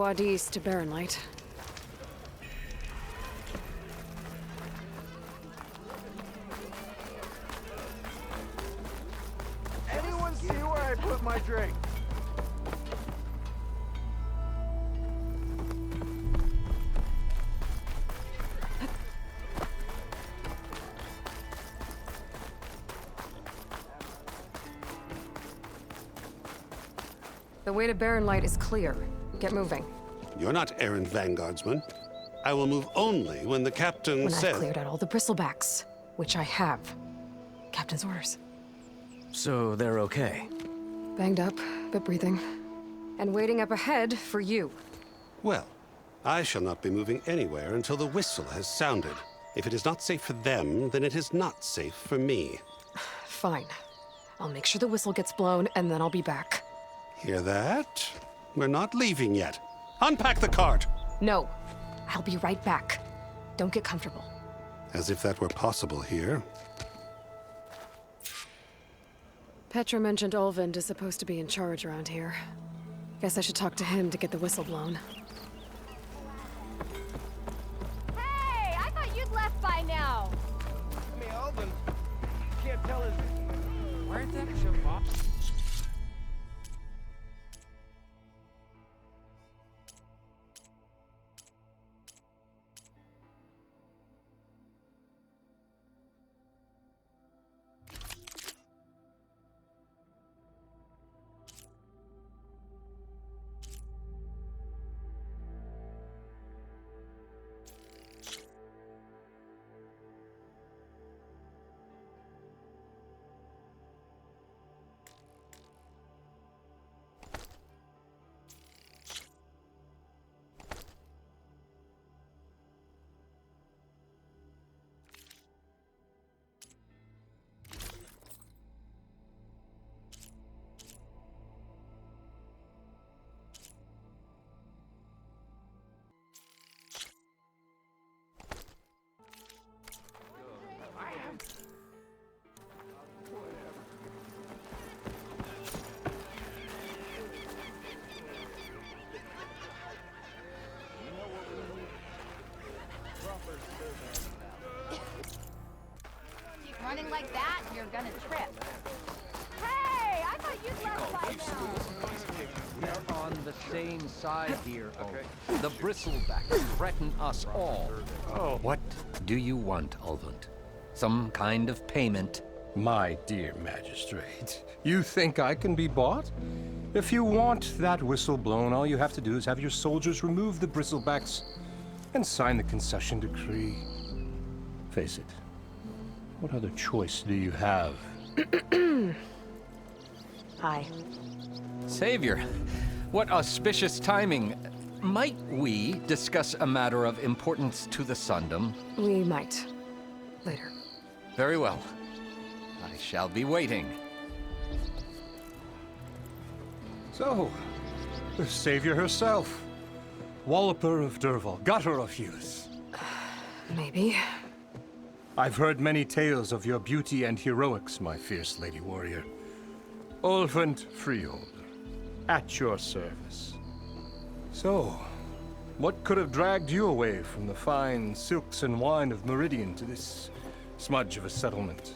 Wadis to Barrenlight. Anyone see where I put my drink? The way to Barrenlight is clear. Get moving. You're not errand vanguardsman. I will move only when the captain When says... I've cleared out all the bristlebacks, which I have. Captain's orders. So they're okay? Banged up, but breathing. And waiting up ahead for you. Well, I shall not be moving anywhere until the whistle has sounded. If it is not safe for them, then it is not safe for me. Fine. I'll make sure the whistle gets blown, and then I'll be back. Hear that? We're not leaving yet. Unpack the cart! No. I'll be right back. Don't get comfortable. As if that were possible here. Petra mentioned Olvind is supposed to be in charge around here. Guess I should talk to him to get the whistle blown. Hey! I thought you'd left by now! I mean, Alden, you can't tell his... Weren't them Shabbat? Keep running like that, you're gonna trip. Hey! I thought you'd left by now! We're on the same side here, Ulvund. The bristlebacks threaten us all. Oh. What do you want, Ulvund? Some kind of payment? My dear magistrate, you think I can be bought? If you want that whistle blown, all you have to do is have your soldiers remove the bristlebacks and sign the concession decree. Face it, what other choice do you have? Hi. Savior, what auspicious timing. Might we discuss a matter of importance to the Sundom? We might. Later. Very well. I shall be waiting. So, the savior herself. Walloper of Derval, gutter of youth. Maybe. I've heard many tales of your beauty and heroics, my fierce lady warrior. Ulvund Freeholder, at your service. So, what could have dragged you away from the fine silks and wine of Meridian to this smudge of a settlement?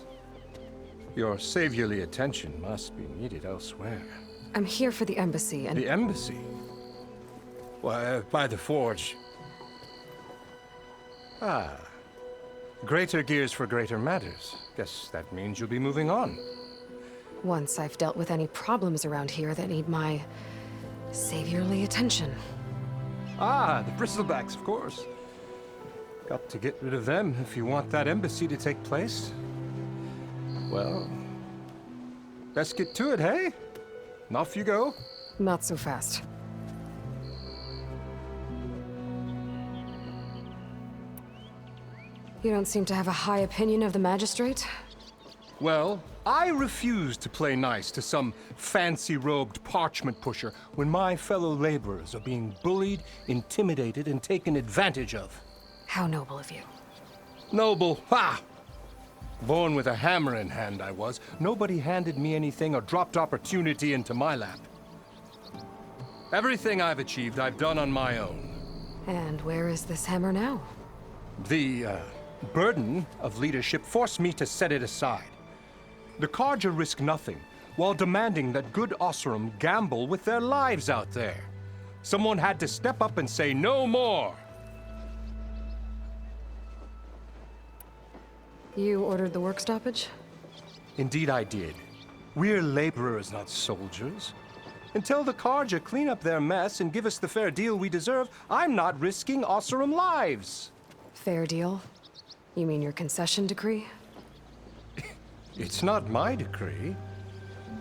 Your saviorly attention must be needed elsewhere. I'm here for the embassy and... The embassy? Why, by the forge. Ah. Greater gears for greater matters. Guess that means you'll be moving on. Once I've dealt with any problems around here that need my... saviorly attention. Ah, the bristlebacks, of course. Got to get rid of them if you want that embassy to take place. Well, let's get to it, hey? And off you go. Not so fast. You don't seem to have a high opinion of the magistrate? Well, I refuse to play nice to some fancy-robed parchment pusher when my fellow laborers are being bullied, intimidated, and taken advantage of. How noble of you. Noble, ha! Born with a hammer in hand, I was. Nobody handed me anything or dropped opportunity into my lap. Everything I've achieved, I've done on my own. And where is this hammer now? The burden of leadership forced me to set it aside. The Carja risk nothing, while demanding that good Osram gamble with their lives out there. Someone had to step up and say no more. You ordered the work stoppage? Indeed I did. We're laborers, not soldiers. Until the Carja clean up their mess and give us the fair deal we deserve, I'm not risking Osram lives. Fair deal? You mean your concession decree? It's not my decree.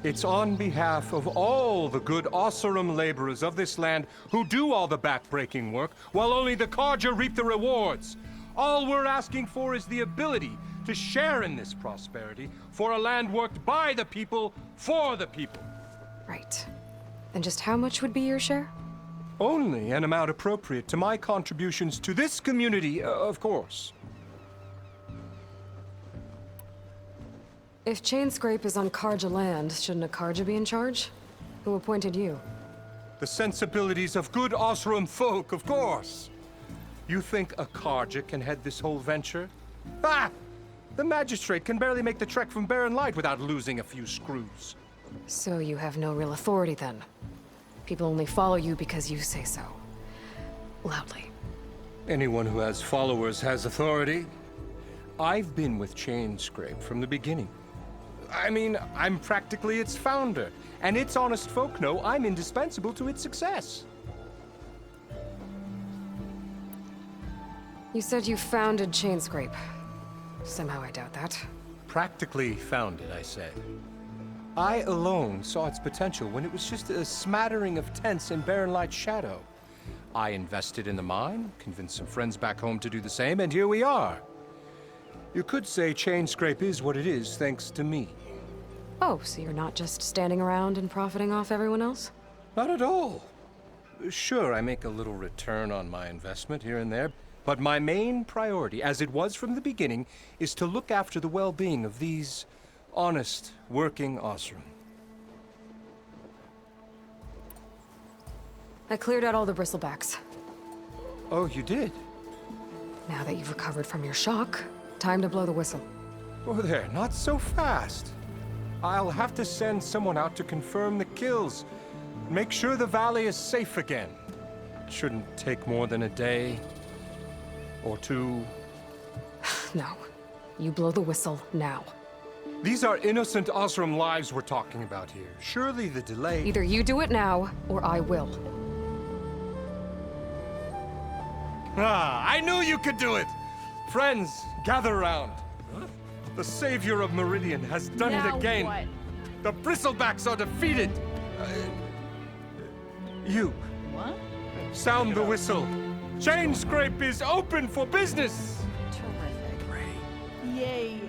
It's on behalf of all the good Osram laborers of this land who do all the backbreaking work, while only the Carja reap the rewards. All we're asking for is the ability to share in this prosperity for a land worked by the people, for the people. Right. And just how much would be your share? Only an amount appropriate to my contributions to this community, of course. If Chainscrape is on Carja land, shouldn't a Carja be in charge? Who appointed you? The sensibilities of good Osram folk, of course. You think a Carja can head this whole venture? Ah! The magistrate can barely make the trek from Barren Light without losing a few screws. So you have no real authority then? People only follow you because you say so. Loudly. Anyone who has followers has authority. I've been with Chainscrape from the beginning. I mean, I'm practically its founder, and its honest folk know I'm indispensable to its success. You said you founded Chainscrape. Somehow I doubt that. Practically founded, I said. I alone saw its potential when it was just a smattering of tents in Barren Light's shadow. I invested in the mine, convinced some friends back home to do the same, and here we are. You could say Chainscrape is what it is thanks to me. Oh, so you're not just standing around and profiting off everyone else? Not at all. Sure, I make a little return on my investment here and there, but my main priority, as it was from the beginning, is to look after the well-being of these honest, working Osram. I cleared out all the bristlebacks. Oh, you did? Now that you've recovered from your shock, time to blow the whistle. Oh, there, not so fast. I'll have to send someone out to confirm the kills. Make sure the valley is safe again. It shouldn't take more than a day. Or two. No. You blow the whistle now. These are innocent Osram lives we're talking about here. Surely the delay... Either you do it now, or I will. Ah, I knew you could do it! Friends, gather around. The savior of Meridian has done it Now again. what? The bristlebacks are defeated. You. What? Sound the whistle. Chainscrape is open for business. Terrific. Yay.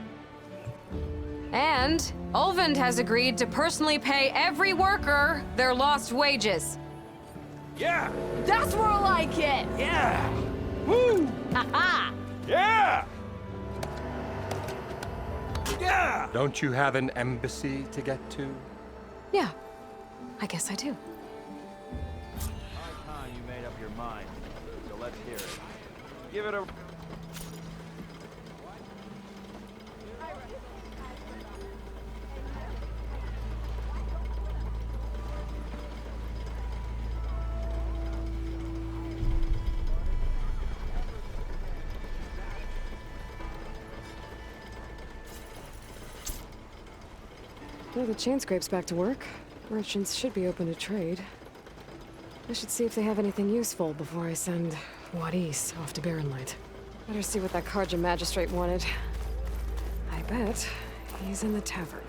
And Ulvund has agreed to personally pay every worker their lost wages. Yeah! That's more like it! Yeah! Woo! Ha Yeah! Yeah! Don't you have an embassy to get to? Yeah, I guess I do. High time you made up your mind. So let's hear it. Give it a... Well, the Chainscrape's back to work. Merchants should be open to trade. I should see if they have anything useful before I send Wadis off to Barren Light. Better see what that Carja magistrate wanted. I bet he's in the tavern.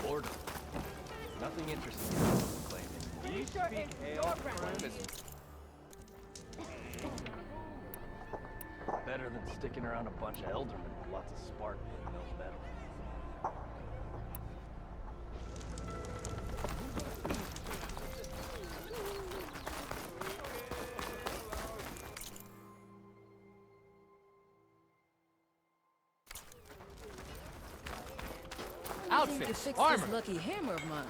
Boredom. Nothing interesting in claiming. Better than sticking around a bunch of eldermen with lots of spark in those metal. outfits, armor. lucky hammer of mine.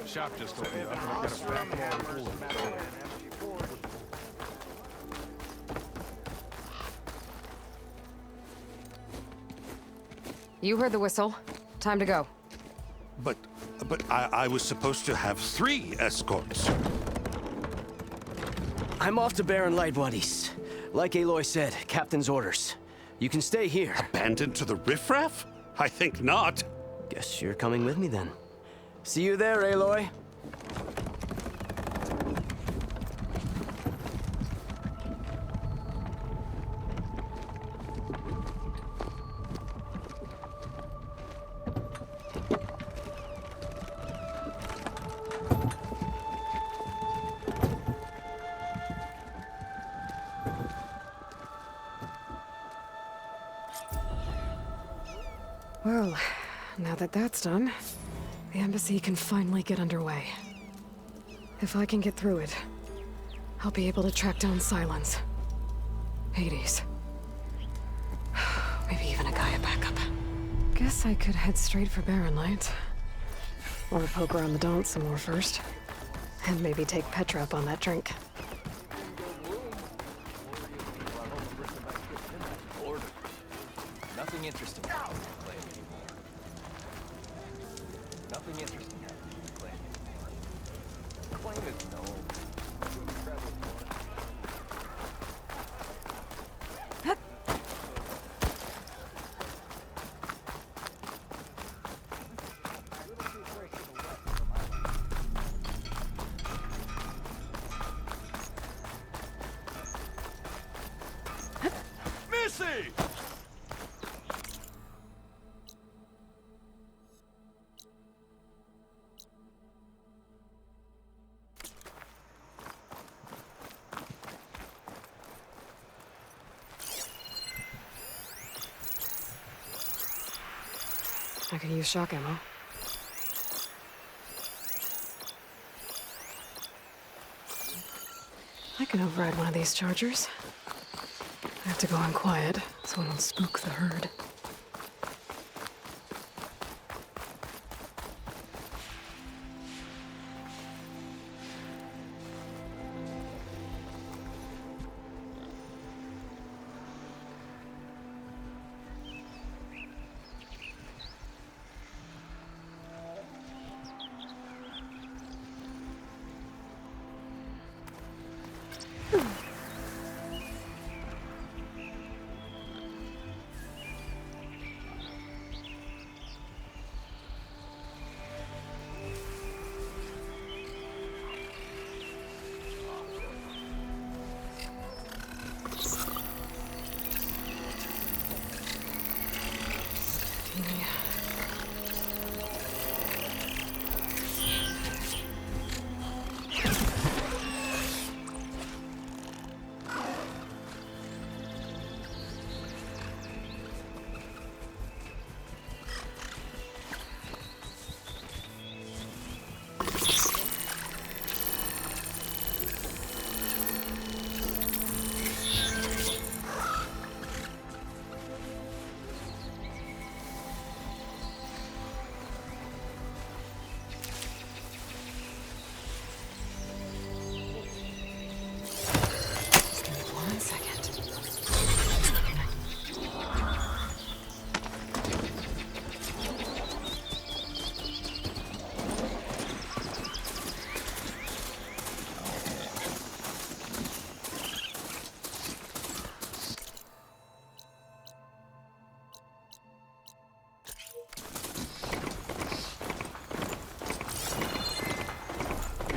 Shop just opened up. I got a backlog full of it. You heard the whistle. Time to go. But I was supposed to have 3 escorts. I'm off to Barren Light, Wadis. Like Aloy said, Captain's orders. You can stay here. Abandoned to the riffraff? I think not. Guess you're coming with me then. See you there, Aloy. Well, now that that's done, the embassy can finally get underway. If I can get through it, I'll be able to track down Silence. Hades. Maybe even a Gaia backup. Guess I could head straight for Barren Light. Or poke around the Daunt some more first. And maybe take Petra up on that drink. Nothing interesting happening to play anymore. Nothing interesting happening to play anymore. Claim it, no. Missy! I could use shock ammo. I can override one of these chargers. I have to go in quiet, so I don't spook the herd.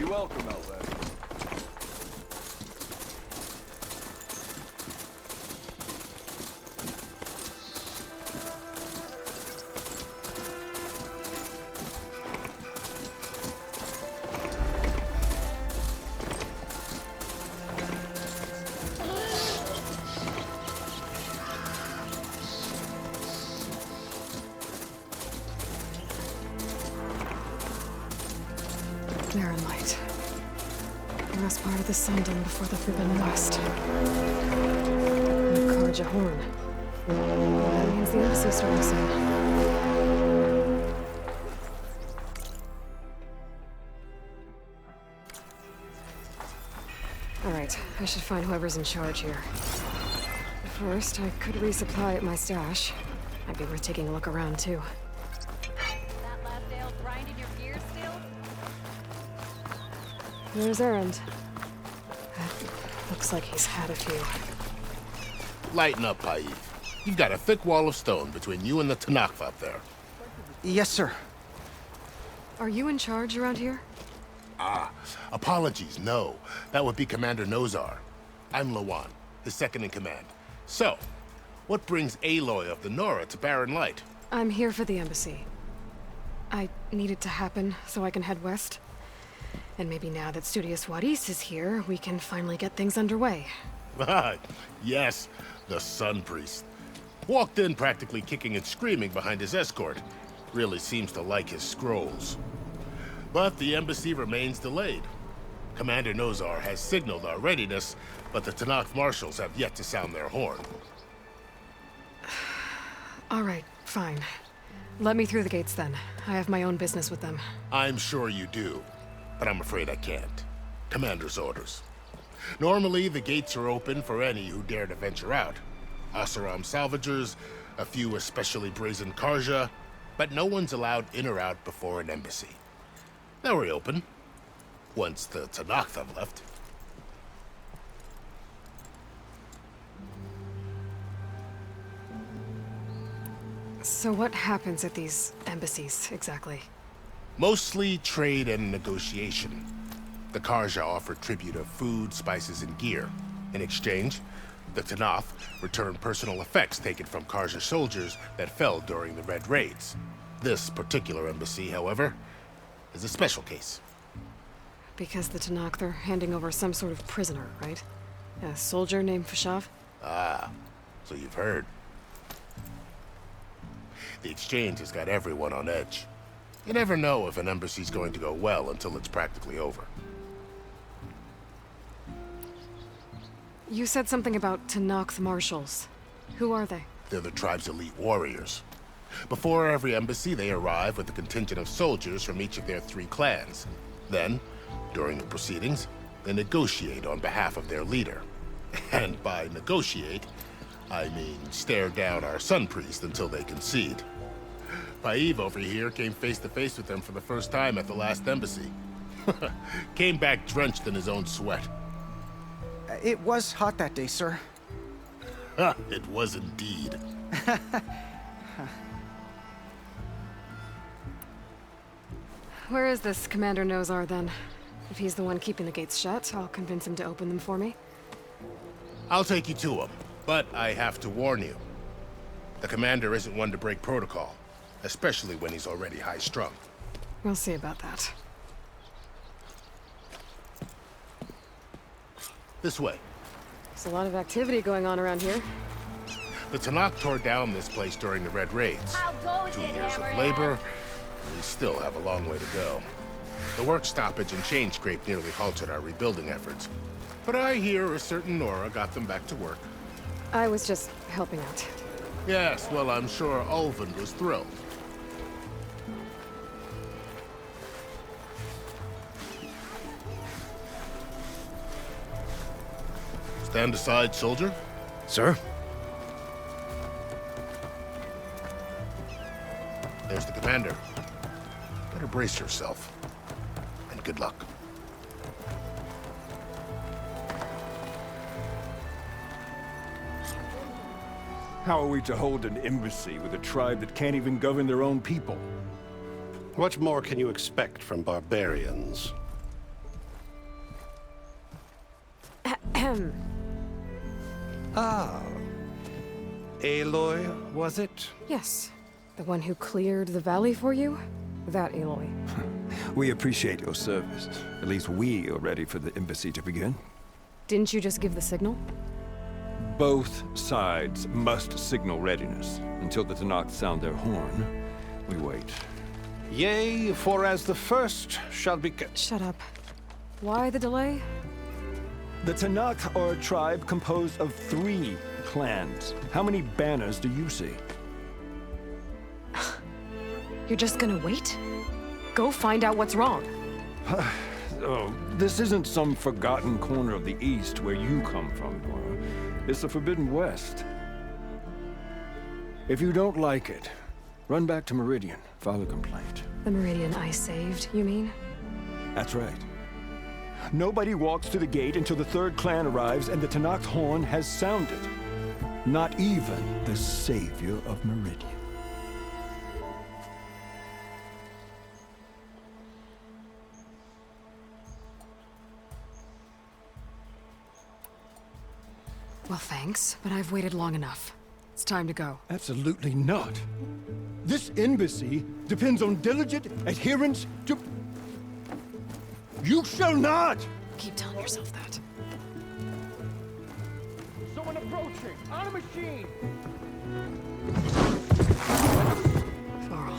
Welcome, Outlander. Barren Light. The last part of the Sun Dome before the Forbidden West. And Karja Horn. That means the embassy starting soon. should find whoever's in charge here. First, I could resupply at my stash. Might be worth taking a look around, too. That last ale grinding your gears still? There's Errand. Looks like he's had a few. Lighten up, Paiv. You've got a thick wall of stone between you and the Tanakh up there. Yes, sir. Are you in charge around here? Apologies, no. That would be Commander Nozar. I'm Lawan, his second in command. So, what brings Aloy of the Nora to Barren Light? I'm here for the embassy. I need it to happen so I can head west. And maybe now that Studious Wadis is here, we can finally get things underway. Yes, the Sun Priest. Walked in practically kicking and screaming behind his escort. Really seems to like his scrolls. But the embassy remains delayed. Commander Nozar has signaled our readiness, but the Tanakh marshals have yet to sound their horn. All right, fine. Let me through the gates then. I have my own business with them. I'm sure you do, but I'm afraid I can't. Commander's orders. Normally, the gates are open for any who dare to venture out. Asaram salvagers, a few especially brazen Karja, but no one's allowed in or out before an embassy. They'll reopen, once the Tanakh have left. So what happens at these embassies, exactly? Mostly trade and negotiation. The Karja offer tribute of food, spices, and gear. In exchange, the Tanakh return personal effects taken from Karja soldiers that fell during the Red Raids. This particular embassy, however, is a special case. Because the Tanakh, they're handing over some sort of prisoner, right? A soldier named Fashav? Ah, so you've heard. The exchange has got everyone on edge. You never know if an embassy's going to go well until it's practically over. You said something about Tanakh marshals. Who are they? They're the tribe's elite warriors. Before every embassy, they arrive with a contingent of soldiers from each of their 3 clans. Then, during the proceedings, they negotiate on behalf of their leader. And by negotiate, I mean stare down our Sun Priest until they concede. Paiv over here came face to face with them for the first time at the last embassy. Came back drenched in his own sweat. It was hot that day, sir. It was indeed. Where is this Commander Nozar, then? If he's the one keeping the gates shut, I'll convince him to open them for me. I'll take you to him, but I have to warn you. The commander isn't one to break protocol, especially when he's already high-strung. We'll see about that. This way. There's a lot of activity going on around here. The Tanakh tore down this place during the Red Raids. How goes 2 it, years of Hammerhead? labor, we still have a long way to go. The work stoppage and chain scrape nearly halted our rebuilding efforts. But I hear a certain Nora got them back to work. I was just helping out. Yes, well, I'm sure Ulvund was thrilled. Stand aside, soldier. Sir? There's the commander. Better brace yourself. And good luck. How are we to hold an embassy with a tribe that can't even govern their own people? What more can you expect from barbarians? Ahem. Ah. Aloy, was it? Yes. The one who cleared the valley for you? That Aloy. We appreciate your service. At least we are ready for the embassy to begin. Didn't you just give the signal? Both sides must signal readiness. Until the Tanakh sound their horn, we wait. Yea, for as the first shall be... Shut up. Why the delay? The Tanakh are a tribe composed of 3 clans. How many banners do you see? You're just gonna wait? Go find out what's wrong. Oh, this isn't some forgotten corner of the East where you come from, Nora. It's the Forbidden West. If you don't like it, run back to Meridian, file a complaint. The Meridian I saved, you mean? That's right. Nobody walks to the gate until the third clan arrives and the Tenakth horn has sounded. Not even the savior of Meridian. Well, thanks, but I've waited long enough. It's time to go. Absolutely not. This embassy depends on diligent adherence to... You shall not! Keep telling yourself that. Someone approaching! On a machine! Varl.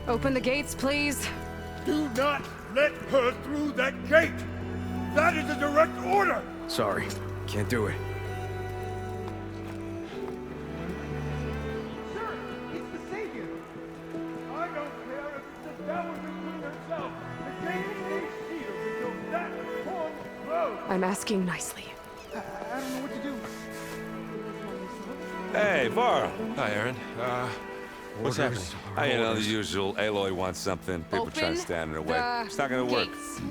Open the gates, please. Do not let her through that gate! That is a direct order! Sorry, can't do it. Sir, it's the Savior! I don't care if it's the devil between herself. The gate is sealed until that horn blows. I'm asking nicely. I don't know what to do. Hey, Varl. Hi, Aaron. What's happening? You know, the usual. Aloy wants something. People Open trying to stand in her way. the It's not gonna work. gates.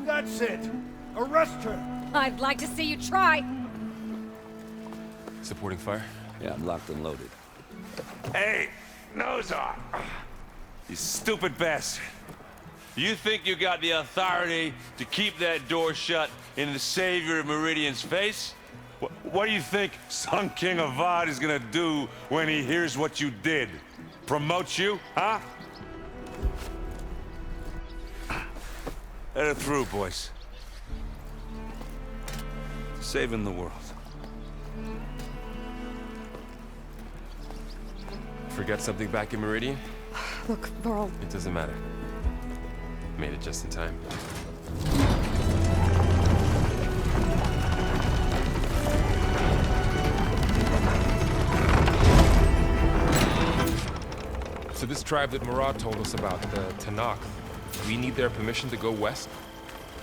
That's it. Arrest her. I'd like to see you try. Supporting fire? Yeah, I'm locked and loaded. Hey, Nozar! You stupid bastard. You think you got the authority to keep that door shut in the savior of Meridian's face? What do you think Sun King Avad is gonna do when he hears what you did? Promote you, huh? Let her through, boys. Saving the world. Forget something back in Meridian? Look, Varl, It doesn't matter. Made it just in time. So this tribe that Murad told us about, the Tenakth, we need their permission to go west?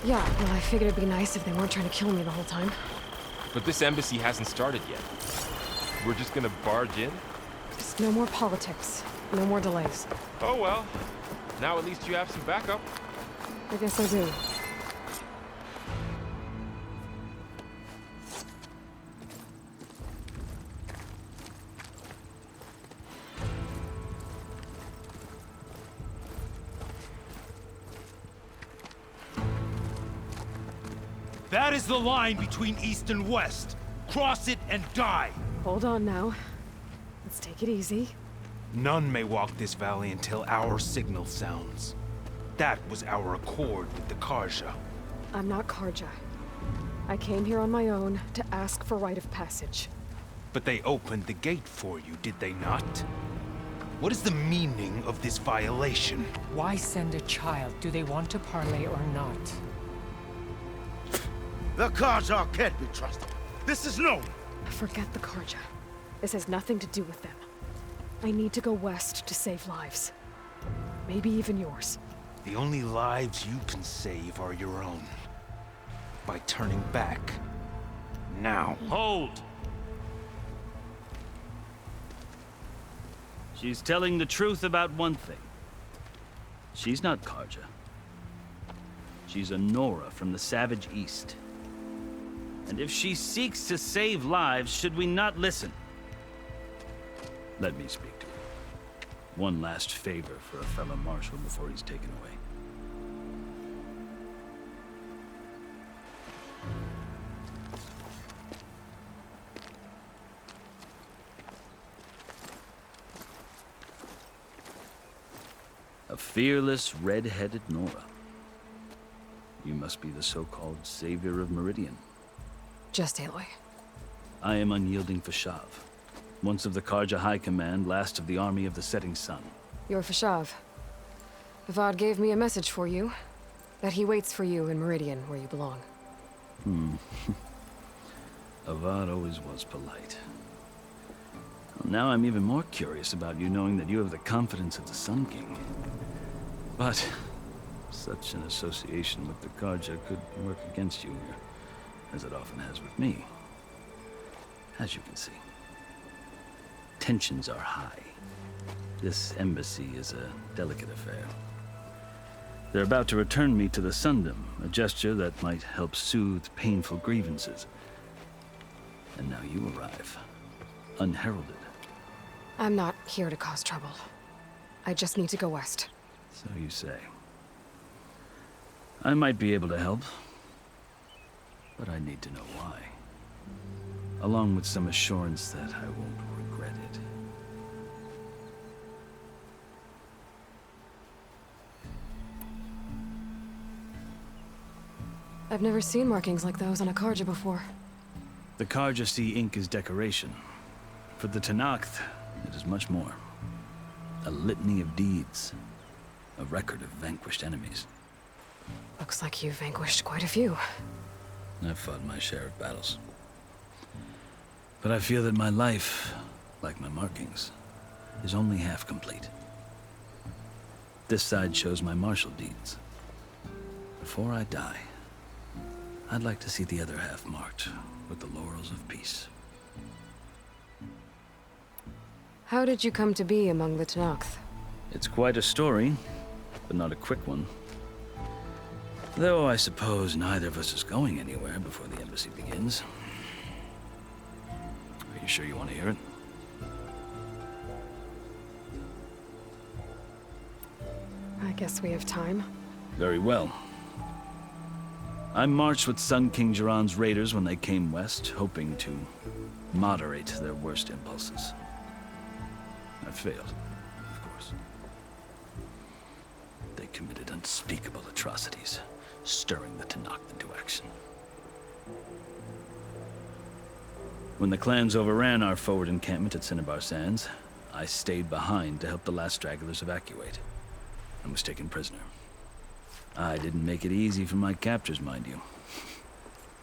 yeah, well, I figured it'd be nice if they weren't trying to kill me the whole time. But this embassy hasn't started yet. We're just gonna barge in? Just no more politics. No more delays. Oh well. Now at least you have some backup. I guess I do. That is the line between East and West. Cross it and die. Hold on now. Let's take it easy. None may walk this valley until our signal sounds. That was our accord with the Karja. I'm not Karja. I came here on my own to ask for rite of passage. But they opened the gate for you, did they not? What is the meaning of this violation? Why send a child? Do they want to parley or not? The Karja can't be trusted. This is known. Forget the Karja. This has nothing to do with them. I need to go west to save lives. Maybe even yours. The only lives you can save are your own. By turning back. Now. Hold! She's telling the truth about one thing. She's not Karja. She's a Nora from the Savage East. And if she seeks to save lives, should we not listen? Let me speak to her. One last favor for a fellow marshal before he's taken away. A fearless, red-headed Nora. You must be the so-called savior of Meridian. Just Aloy. I am unyielding Fashav. Once of the Karja High Command, last of the army of the setting sun. You're Fashav. Avad gave me a message for you. That he waits for you in Meridian, where you belong. Avad always was polite. Well, now I'm even more curious about you knowing that you have the confidence of the Sun King. But such an association with the Karja could work against you, as it often has with me. As you can see, tensions are high. This embassy is a delicate affair. They're about to return me to the Sundom, a gesture that might help soothe painful grievances. And now you arrive, unheralded. I'm not here to cause trouble. I just need to go west. So you say. I might be able to help, but I need to know why. Along with some assurance that I won't regret it. I've never seen markings like those on a Karja before. The Karja see ink as decoration. For the Tenakth, it is much more. A litany of deeds. A record of vanquished enemies. Looks like you've vanquished quite a few. I've fought my share of battles. But I feel that my life, like my markings, is only half complete. This side shows my martial deeds. Before I die, I'd like to see the other half marked with the laurels of peace. How did you come to be among the Tenakth? It's quite a story, but not a quick one. Though I suppose neither of us is going anywhere before the embassy begins. Are you sure you want to hear it? I guess we have time. Very well. I marched with Sun King Jiran's raiders when they came west, hoping to moderate their worst impulses. I failed, of course. They committed unspeakable atrocities, stirring the Tenakth into action. When the clans overran our forward encampment at Cinnabar Sands, I stayed behind to help the last stragglers evacuate, and was taken prisoner. I didn't make it easy for my captors, mind you.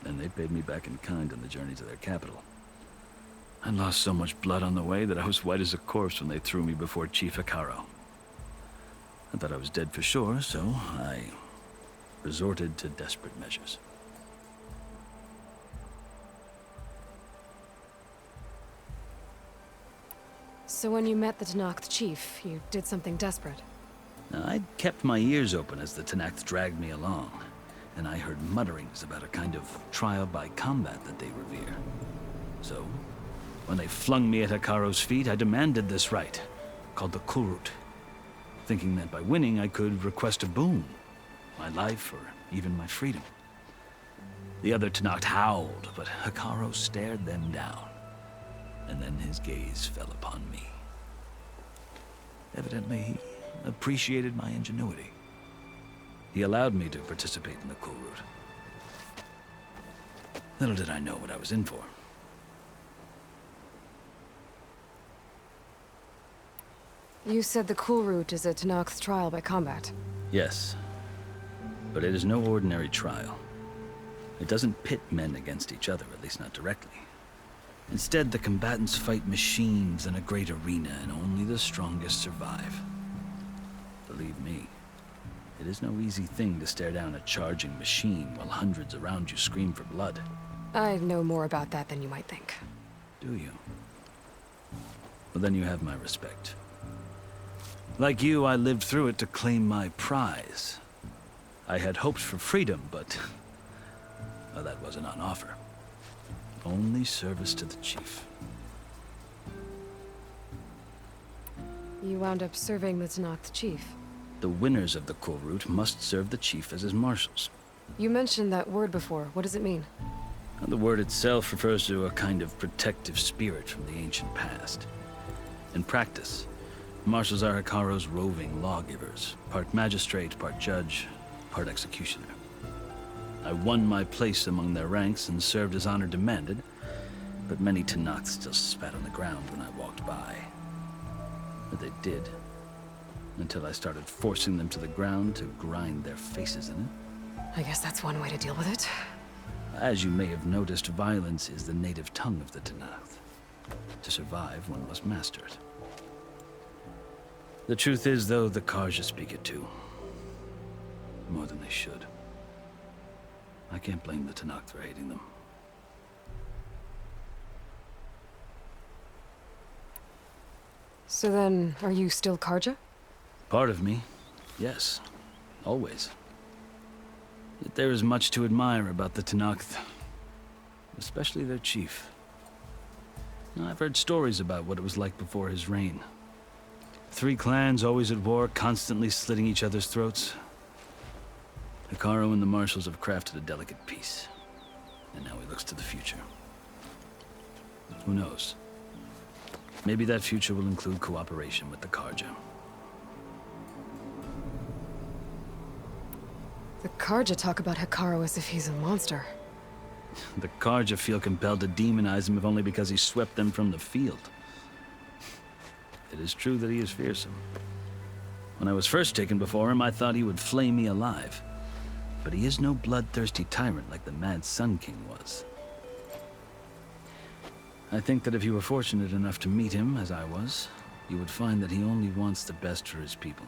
And they paid me back in kind on the journey to their capital. I lost so much blood on the way that I was white as a corpse when they threw me before Chief Hikaro. I thought I was dead for sure, so I resorted to desperate measures. So when you met the Tenakth chief, you did something desperate? Now, I'd kept my ears open as the Tenakth dragged me along, and I heard mutterings about a kind of trial by combat that they revere. So, when they flung me at Hikaro's feet, I demanded this right, called the Kulrut, thinking that by winning I could request a boon, my life or even my freedom. The other Tenakth howled, but Hikaro stared them down, and then his gaze fell upon me. Evidently, he appreciated my ingenuity. He allowed me to participate in the Kulrut. Little did I know what I was in for. You said the Kulrut is a Tenakth trial by combat. Yes, but it is no ordinary trial. It doesn't pit men against each other, at least not directly. Instead, the combatants fight machines in a great arena, and only the strongest survive. Believe me, it is no easy thing to stare down a charging machine while hundreds around you scream for blood. I know more about that than you might think. Do you? Well, then you have my respect. Like you, I lived through it to claim my prize. I had hoped for freedom, but well, that wasn't on offer. Only service to the chief. You wound up serving the Tenakth chief. The winners of the Kulrut must serve the chief as his marshals. You mentioned that word before. What does it mean? The word itself refers to a kind of protective spirit from the ancient past. In practice, marshals are Hikaro's roving lawgivers, part magistrate, part judge, part executioner. I won my place among their ranks and served as honor demanded, but many Tenakth still spat on the ground when I walked by. But they did, until I started forcing them to the ground to grind their faces in it. I guess that's one way to deal with it. As you may have noticed, violence is the native tongue of the Tanakh. To survive, one must master it. The truth is, though, the Karja speak it too. More than they should. I can't blame the Tanakh for hating them. So then, are you still Karja? Part of me, yes. Always. Yet there is much to admire about the Tanakh, especially their chief. I've heard stories about what it was like before his reign. 3 clans always at war, constantly slitting each other's throats. Hekarro and the Marshals have crafted a delicate peace. And now he looks to the future. Who knows? Maybe that future will include cooperation with the Karja. The Karja talk about Hekarro as if he's a monster. The Karja feel compelled to demonize him if only because he swept them from the field. It is true that he is fearsome. When I was first taken before him, I thought he would flay me alive. But he is no bloodthirsty tyrant like the Mad Sun King was. I think that if you were fortunate enough to meet him, as I was, you would find that he only wants the best for his people.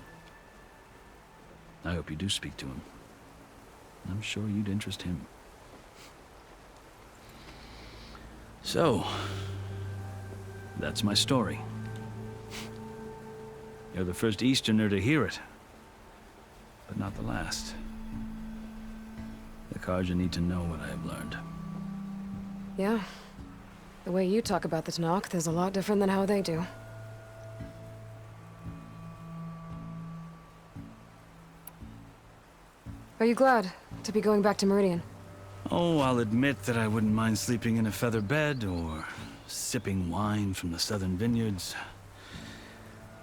I hope you do speak to him. I'm sure you'd interest him. So, that's my story. You're the first Easterner to hear it, but not the last. The Karja need to know what I have learned. Yeah. The way you talk about the Tanakh is a lot different than how they do. Are you glad to be going back to Meridian? Oh, I'll admit that I wouldn't mind sleeping in a feather bed or sipping wine from the southern vineyards.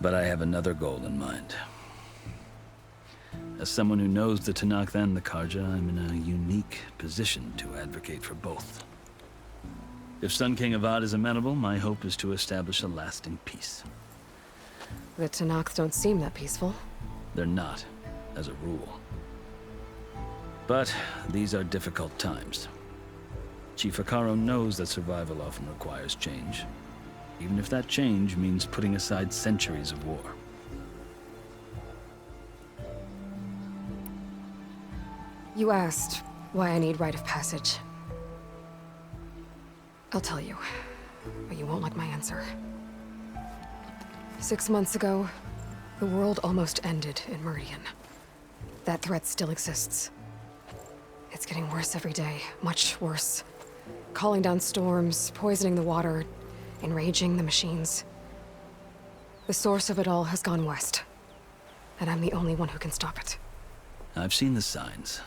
But I have another goal in mind. As someone who knows the Tanakh and the Karja, I'm in a unique position to advocate for both. If Sun King Avad is amenable, my hope is to establish a lasting peace. The Tanakh don't seem that peaceful. They're not, as a rule. But these are difficult times. Chief Hekarro knows that survival often requires change, even if that change means putting aside centuries of war. You asked why I need rite of passage. I'll tell you, but you won't like my answer. 6 months ago, the world almost ended in Meridian. That threat still exists. It's getting worse every day, much worse. Calling down storms, poisoning the water, enraging the machines. The source of it all has gone west, and I'm the only one who can stop it. I've seen the signs.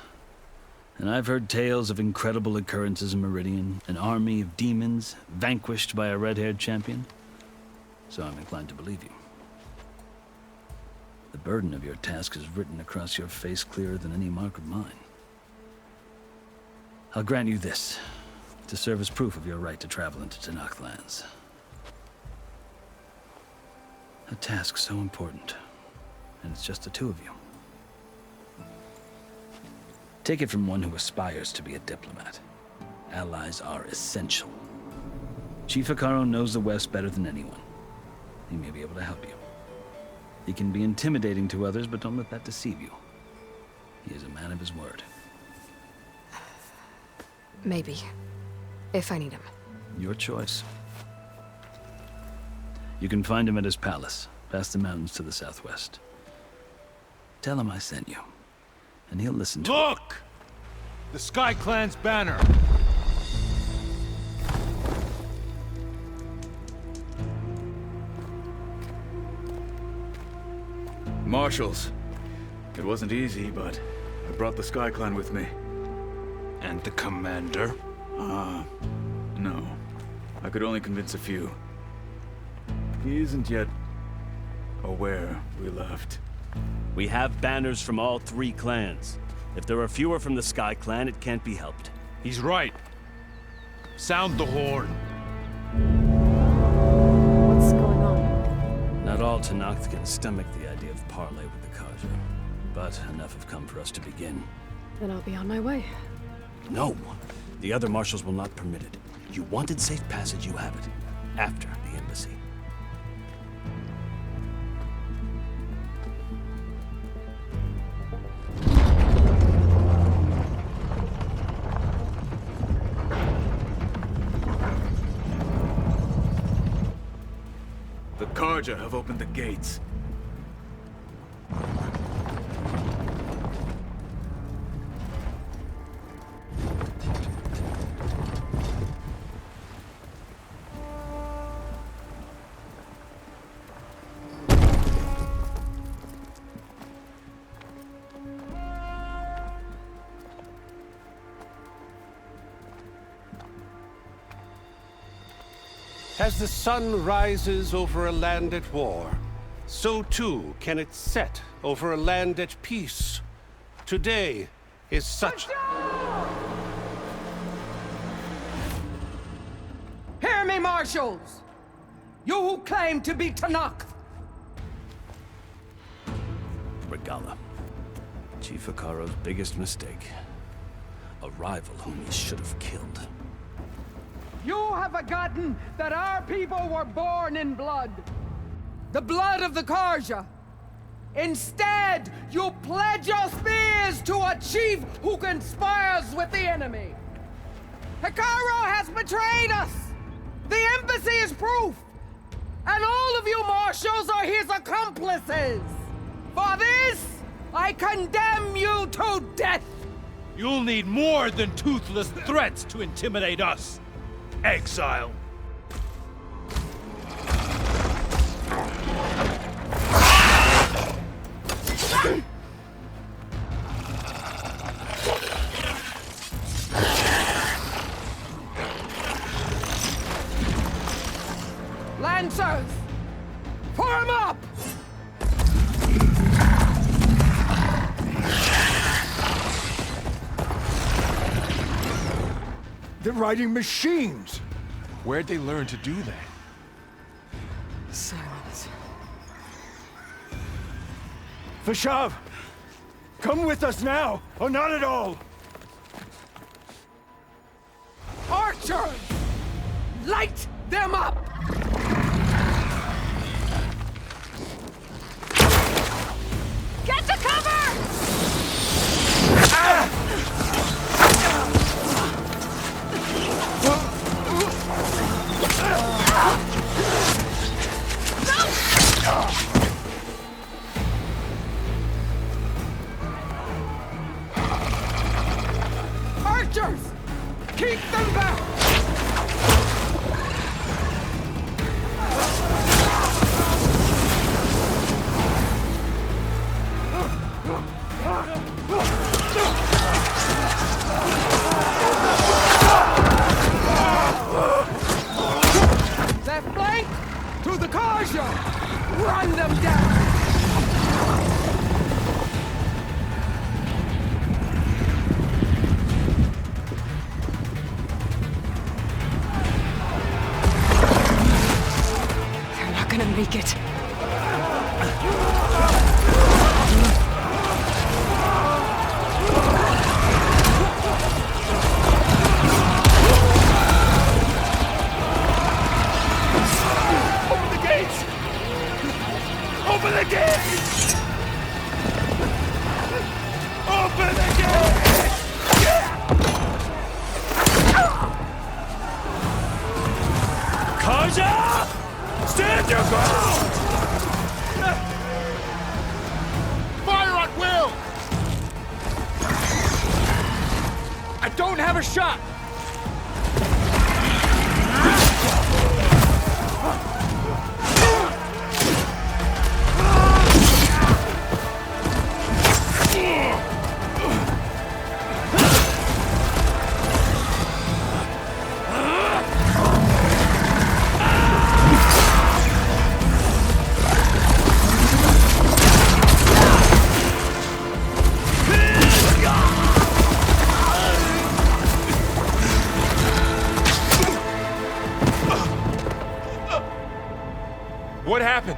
And I've heard tales of incredible occurrences in Meridian, an army of demons vanquished by a red-haired champion. So I'm inclined to believe you. The burden of your task is written across your face clearer than any mark of mine. I'll grant you this, to serve as proof of your right to travel into Tanakh lands. A task so important, and it's just the two of you. Take it from one who aspires to be a diplomat. Allies are essential. Chief Hekarro knows the West better than anyone. He may be able to help you. He can be intimidating to others, but don't let that deceive you. He is a man of his word. Maybe. If I need him. Your choice. You can find him at his palace, past the mountains to the southwest. Tell him I sent you, and he'll listen to Look! The Sky Clan's banner! Marshals. It wasn't easy, but I brought the Sky Clan with me. And the commander? No. I could only convince a few. He isn't yet aware we left. We have banners from all 3 clans. If there are fewer from the Sky Clan, it can't be helped. He's right. Sound the horn. What's going on? Not all Tanakh can stomach the idea of parley with the Karja, but enough have come for us to begin. Then I'll be on my way. No. The other marshals will not permit it. You wanted safe passage, you have it. After the embassy. The Karja have opened the gates. As the sun rises over a land at war, so too can it set over a land at peace. Today is such... Hear me, marshals! You who claim to be Tanakh! Regala. Chief Hikaro's biggest mistake. A rival whom he should have killed. You have forgotten that our people were born in blood. The blood of the Karja. Instead, you pledge your spears to a chief who conspires with the enemy. Hikaro has betrayed us! The embassy is proof! And all of you marshals are his accomplices! For this, I condemn you to death! You'll need more than toothless threats to intimidate us! Exile! Lancers! Form up! They're riding machines! Where'd they learn to do that? Silence. Vashav! Come with us now, or not at all! Archers! Light them up! Get to cover! Archers! Keep them back! Left flank! To the Karja! Run them down! They're not gonna make it. Open the gates! Open the gates! Open the gates! Karja! Stand your ground! Fire at will! I don't have a shot! What happened?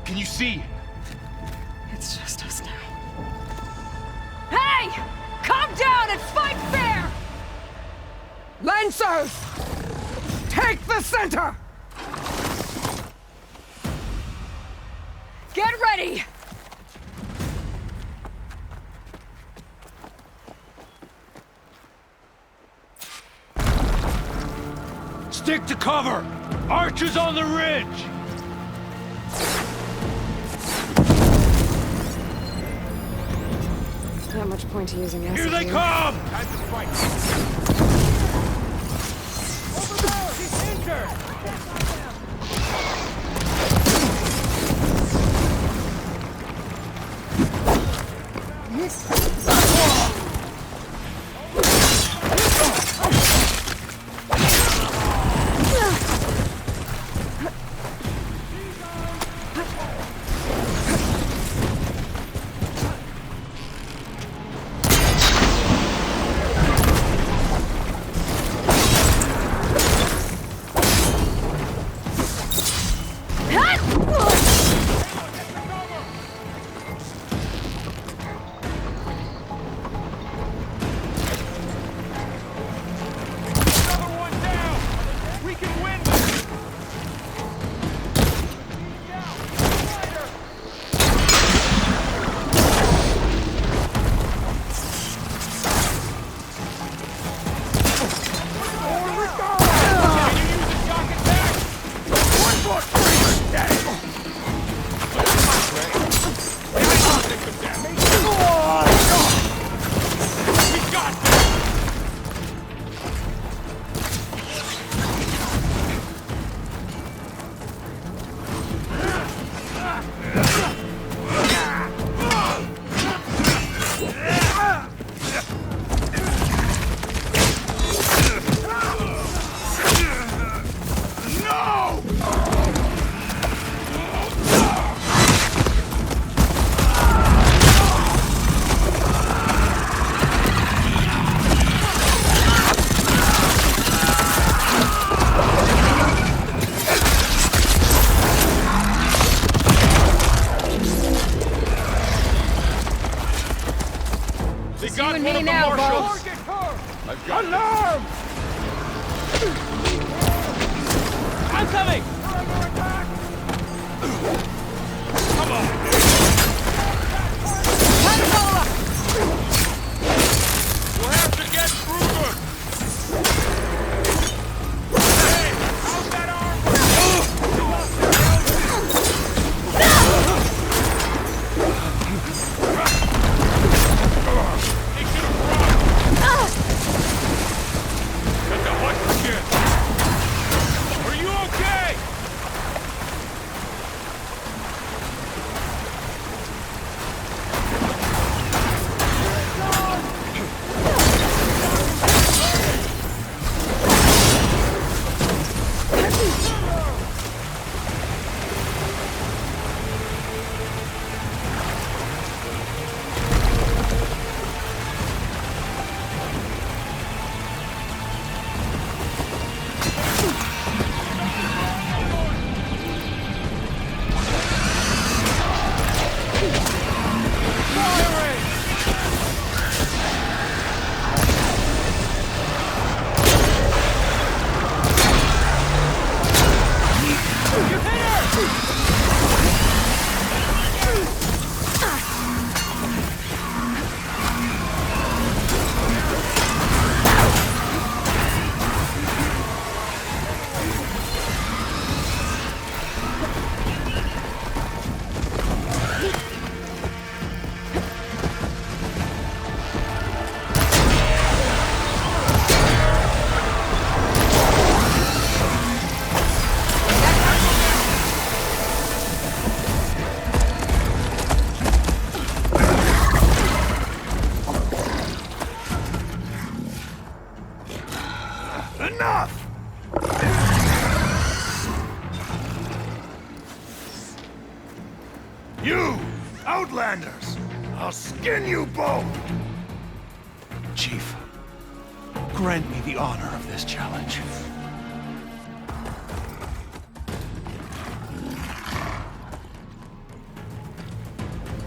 Can you see? It's just us now. Hey! Calm down and fight fair! Fencers! Take the center! Get ready! Stick to cover! Archers on the ridge! Not much point to using acid Here they come! Time to fight! Over there! He's injured! got you one and me of the now, marshals. I've got alarm! I'm coming! Come on! Time to follow up! We'll have to get Kruger! Hey! How's that Are you okay? Enough! You, Outlanders! I'll skin you both! Chief, grant me the honor of this challenge.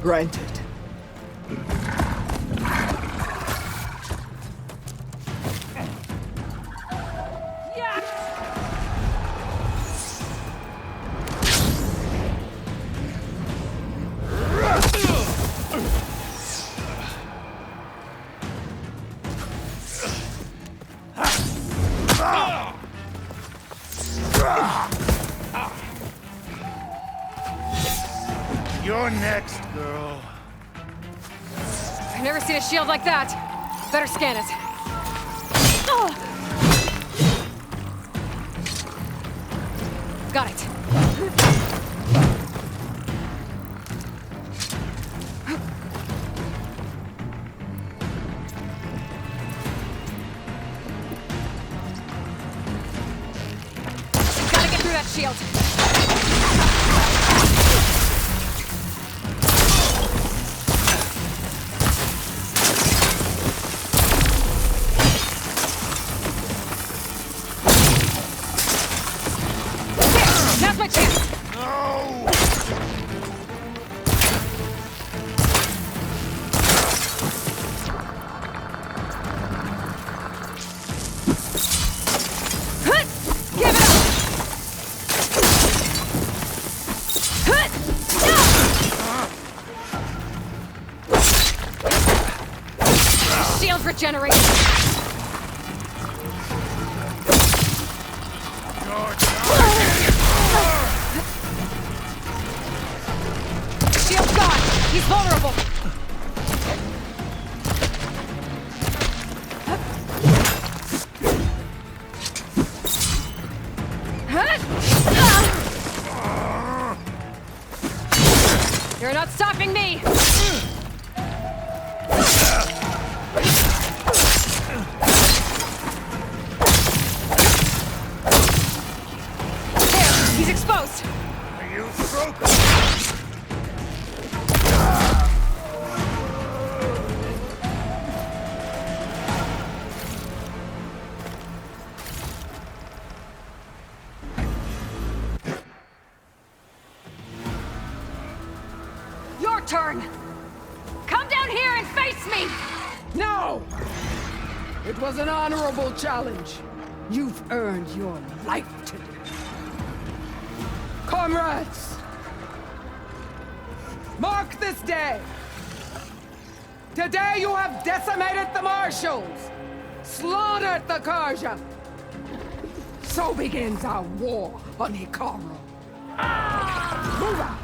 Granted. You're next, girl. I've never seen a shield like that. Better scan it. Oh! Got it. Gotta get through that shield. Now's my chance! No! Give it up! Shields regenerated! Shield's gone! He's vulnerable! You're not stopping me! There! He's exposed! You broke. Your turn! Come down here and face me! No! It was an honorable challenge. You've earned your life today. Comrades! Mark this day! Today you have decimated the Marshals! Slaughtered the Karja! So begins our war on Hikaru. Move out!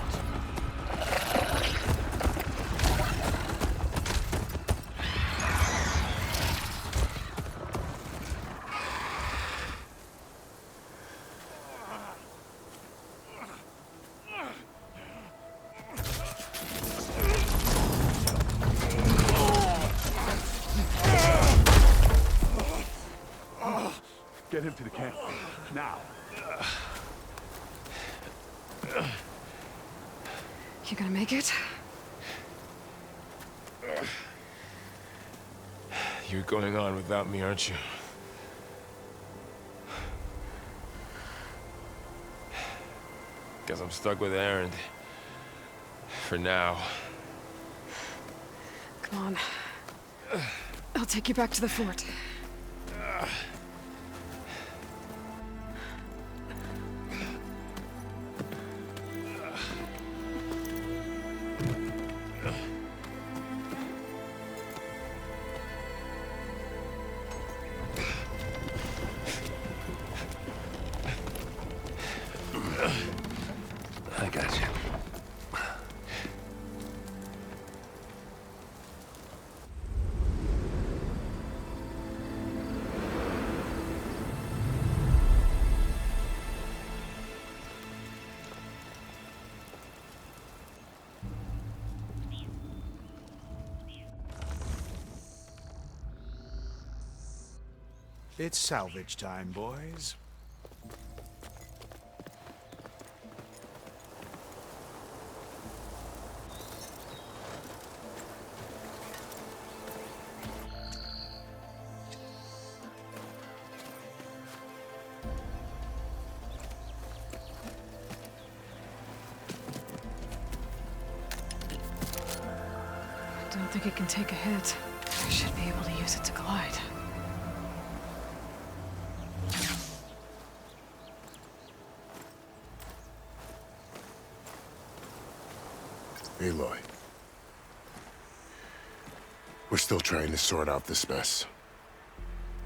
Get him to the camp. Now. You gonna make it? You're going on without me, aren't you? Guess I'm stuck with Aaron. For now. Come on. I'll take you back to the fort. I got you. It's salvage time, boys. I don't think it can take a hit. I should be able to use it to glide. Aloy. We're still trying to sort out this mess.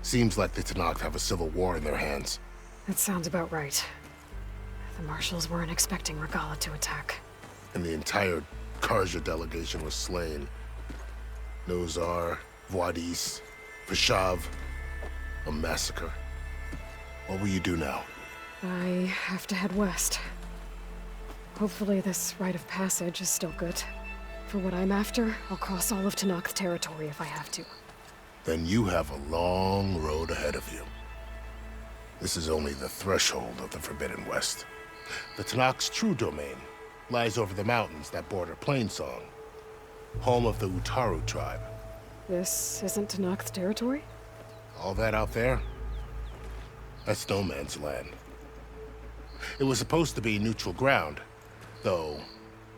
Seems like the Tenakth have a civil war in their hands. That sounds about right. The Marshals weren't expecting Regala to attack. And the entire Karja delegation was slain. Nozar, Wadis, Vashav, a massacre. What will you do now? I have to head west. Hopefully this rite of passage is still good. For what I'm after, I'll cross all of Tenakth territory if I have to. Then you have a long road ahead of you. This is only the threshold of the Forbidden West. The Tenakth's true domain lies over the mountains that border Plainsong, home of the Utaru tribe. This isn't Tenakth territory? All that out there? That's no man's land. It was supposed to be neutral ground, though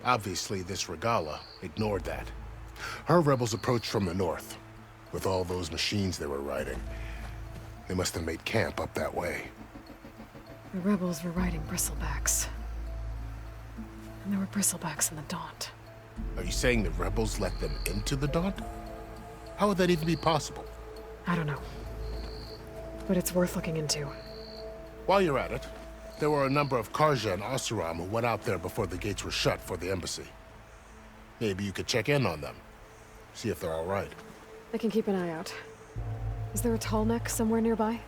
obviously this Regala ignored that. Her rebels approached from the north, with all those machines they were riding. They must have made camp up that way. The rebels were riding bristlebacks. And there were bristlebacks in the Daunt. Are you saying the rebels let them into the Daunt? How would that even be possible? I don't know. But it's worth looking into. While you're at it, there were a number of Karja and Oseram who went out there before the gates were shut for the embassy. Maybe you could check in on them. See if they're all right. I can keep an eye out. Is there a tall neck somewhere nearby?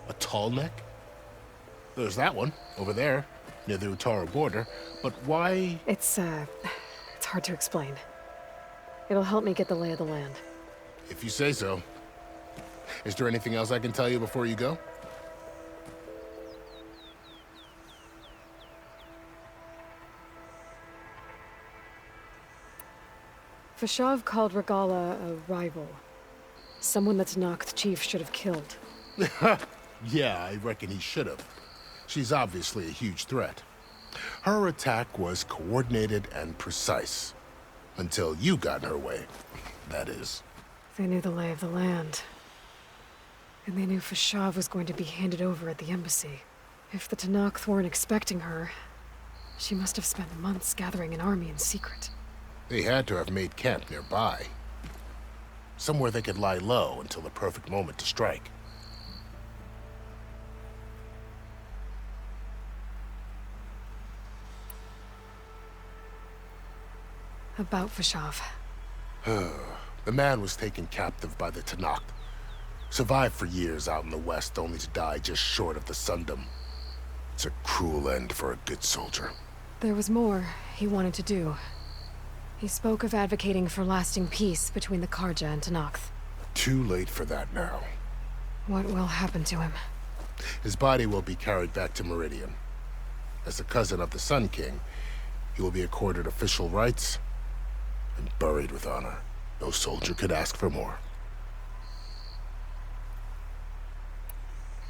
A tall neck? There's that one, over there, near the Utaru border. But why? It's hard to explain. It'll help me get the lay of the land. If you say so. Is there anything else I can tell you before you go? Vashav called Regala a rival. Someone that Tenakth chief should have killed. Yeah, I reckon he should have. She's obviously a huge threat. Her attack was coordinated and precise. Until you got in her way, that is. They knew the lay of the land. And they knew Vashav was going to be handed over at the embassy. If the Tenakth weren't expecting her, she must have spent months gathering an army in secret. They had to have made camp nearby. Somewhere they could lie low until the perfect moment to strike. About Vashav. The man was taken captive by the Tenakth. Survived for years out in the west, only to die just short of the Sundom. It's a cruel end for a good soldier. There was more he wanted to do. He spoke of advocating for lasting peace between the Karja and Tenakth. Too late for that now. What will happen to him? His body will be carried back to Meridian. As a cousin of the Sun King, he will be accorded official rights and buried with honor. No soldier could ask for more.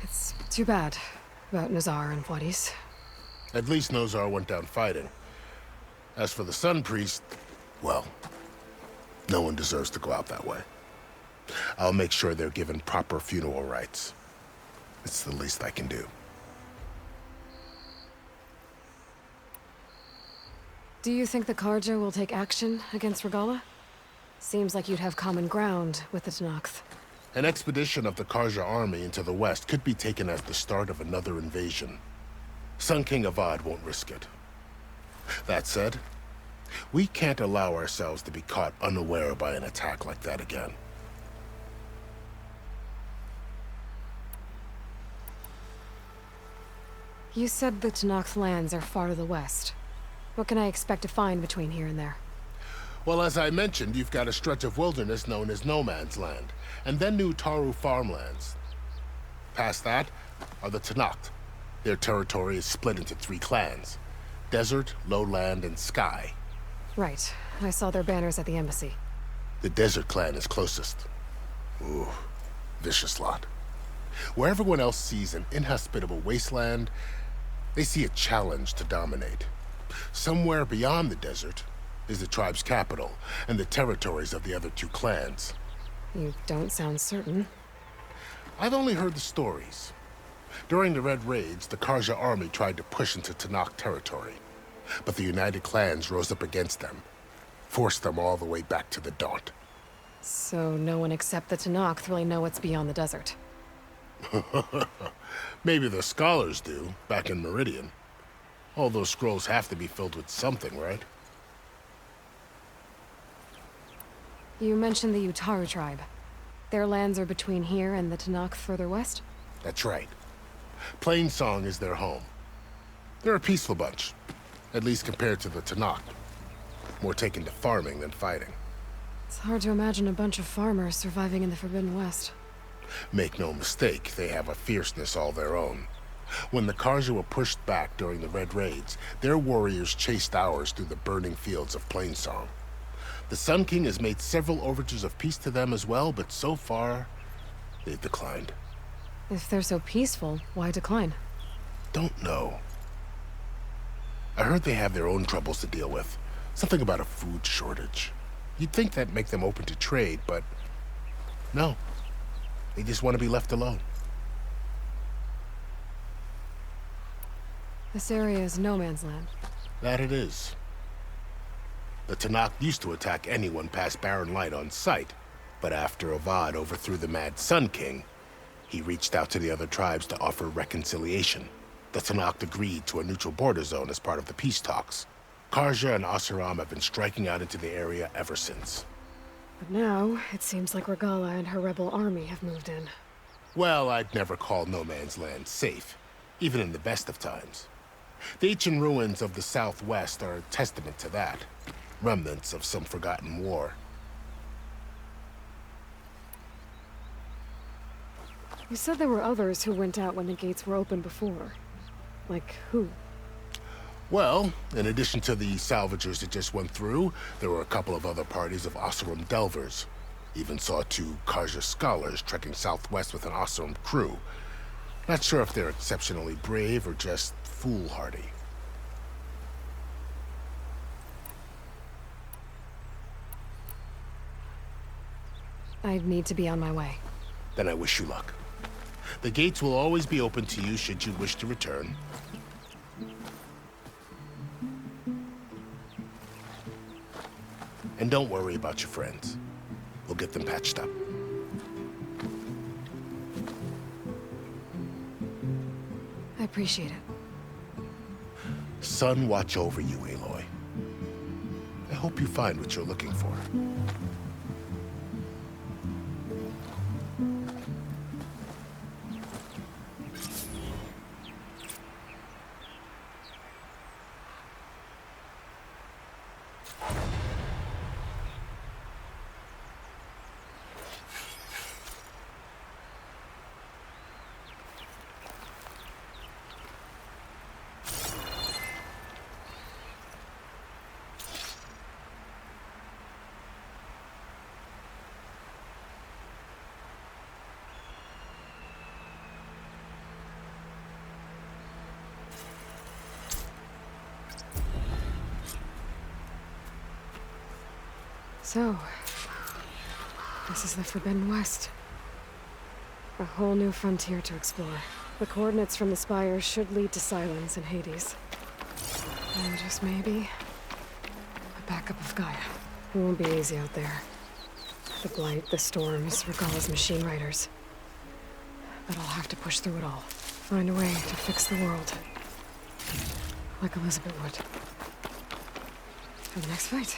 It's too bad about Nozar and Wadis. At least Nozar went down fighting. As for the Sun Priest, well, no one deserves to go out that way. I'll make sure they're given proper funeral rites. It's the least I can do. Do you think the Karja will take action against Regala? Seems like you'd have common ground with the Tenakth. An expedition of the Karja army into the west could be taken as the start of another invasion. Sun King Avad won't risk it. That said, we can't allow ourselves to be caught unaware by an attack like that again. You said the Tenakth lands are far to the west. What can I expect to find between here and there? Well, as I mentioned, you've got a stretch of wilderness known as No Man's Land, and then New Taru farmlands. Past that are the Tenakth. Their territory is split into 3 clans: Desert, Lowland, and Sky. Right. I saw their banners at the embassy. The Desert clan is closest. Ooh, vicious lot. Where everyone else sees an inhospitable wasteland, they see a challenge to dominate. Somewhere beyond the desert is the tribe's capital and the territories of the other 2 clans. You don't sound certain. I've only heard the stories. During the Red Raids, the Karja army tried to push into Tenakth territory, but the United Clans rose up against them, forced them all the way back to the Daunt. So no one except the Tenakth really know what's beyond the desert. Maybe the scholars do, back in Meridian. All those scrolls have to be filled with something, right? You mentioned the Utaru tribe. Their lands are between here and the Tanakh further west? That's right. Plainsong is their home. They're a peaceful bunch, at least compared to the Tanakh. More taken to farming than fighting. It's hard to imagine a bunch of farmers surviving in the Forbidden West. Make no mistake, they have a fierceness all their own. When the Karja were pushed back during the Red Raids, their warriors chased ours through the burning fields of Plainsong. The Sun King has made several overtures of peace to them as well, but so far, they've declined. If they're so peaceful, why decline? Don't know. I heard they have their own troubles to deal with. Something about a food shortage. You'd think that'd make them open to trade, but no. They just want to be left alone. This area is no man's land. That it is. The Tanakh used to attack anyone past Barren Light on sight, but after Avad overthrew the Mad Sun King, he reached out to the other tribes to offer reconciliation. The Tanakh agreed to a neutral border zone as part of the peace talks. Karja and Asuram have been striking out into the area ever since. But now, it seems like Regala and her rebel army have moved in. Well, I'd never call no man's land safe, even in the best of times. The ancient ruins of the Southwest are a testament to that. Remnants of some forgotten war. You said there were others who went out when the gates were open before. Like who? Well, in addition to the salvagers that just went through, there were a couple of other parties of Oseram delvers. Even saw 2 Karja scholars trekking southwest with an Oseram crew. Not sure if they're exceptionally brave or just foolhardy. I need to be on my way. Then I wish you luck. The gates will always be open to you should you wish to return. And don't worry about your friends. We'll get them patched up. I appreciate it. Sun watch over you, Aloy. I hope you find what you're looking for. So, this is the Forbidden West. A whole new frontier to explore. The coordinates from the spires should lead to Silence and Hades. And just maybe, a backup of Gaia. It won't be easy out there. The Blight, the Storms, Regala's machine riders. But I'll have to push through it all. Find a way to fix the world. Like Elizabeth would. For the next fight.